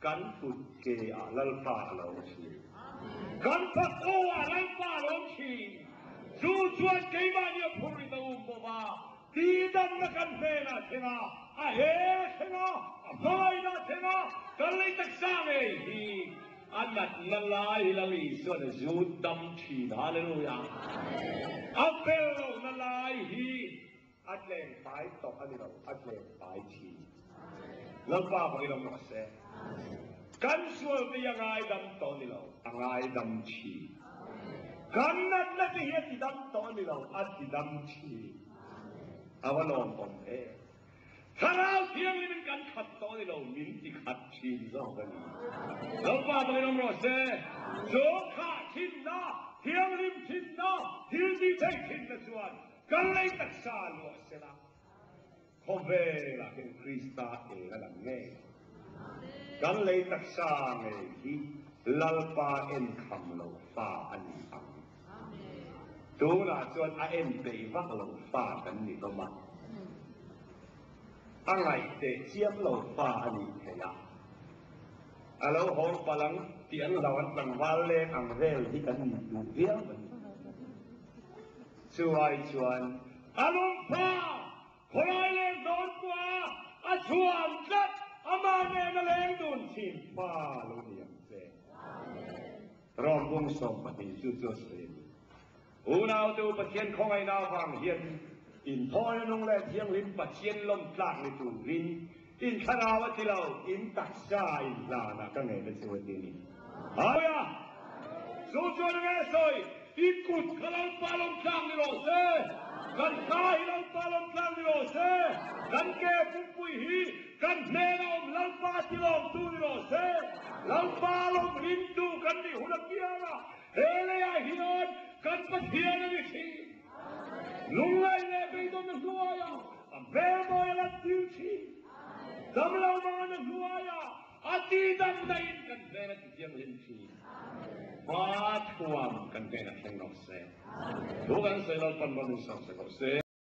กันฟุดเกอลัลปาลงชีกันพักโอลัลปาลงชีจูจวนเกย์มันยังพูดถึงบ่มาดีดำนักกันเฟ้นะเถนะเฮ้เถนะบอยนะเถนะกันเลยตักสามฮีอันนั้นนั่นลายละลีส่วนจูดำชีฮาเลลูยาอัปเปลนั่นลายฮีอัดเลงไปตกอันนี้เราอัดเลงไปชีแล้วป้าบอกให้เราหมดเสียกันส่วนที่ยังไงดำตอนนี้เรายังไงดำชีกันนั่นนั่นที่เหตุดำตอนนี้เราอัดที่ดำชีเอาว่าน้องผมถ้าเราเที่ยงนี้เป็นการขัดตอนนี้เรามิ้นที่ขัดชีสองกันแล้วป้าบอกให้เราหมดเสียโจข้าชินนะเที่ยงริมชินนะเที่ยงที่ใช้ชินนะส่วนกันเลยตักสาลวเสียละHovela che Krista era la me. Gan lei taksa me hi lalpa en kamlo fa ani ang. Tu na chuan a en pe vak lo fa kan ni to ma. Angai te chiam lo fa ani the ya. Alo hong palang tian lawan lang wale ang rel hi kan ni tu hiam. Chuan along paคนเล่นโดนกว่าช่วงจัดมาเนนเล่นโดนชิมฟ้าลุยยังเซ่รอมวงสมปฏิสุจสรินนาวดูปะเทียนของไอ้นาวฟังเฮียนอินพ่อนงแลเทียงลิ้นปะเทียนล้มกลางในตุ่นลิ้นอินขนาวที่เราอินตักชาอินลานะก็ไงเป็นสวัสดีนี่เอาอย่าสุจสรินสอยอินกุดขลังปาลงกลางในโลเซ่กันข้าให้เราปาลงกลางในโลเซ่กันแก่ผู้ปุยฮีกันเนเราลัลปาที่ลงตูในโลเซ่ลัลปาลงหินดูกันนี่หุ่นเกียร์เฮเลียฮิโอนกันปะเทียนนี่ชีลุงไงเนี่ยไปตรงนั้นรัวยาเบลโมยลัดดิวชีดำเรามาเนี่ยรัวยาอาทิตย์ดำได้ยินกันเบลที่เจียงลินชีWat kwam kan kena tengok saya. Bukan saya lakukan manusia saya.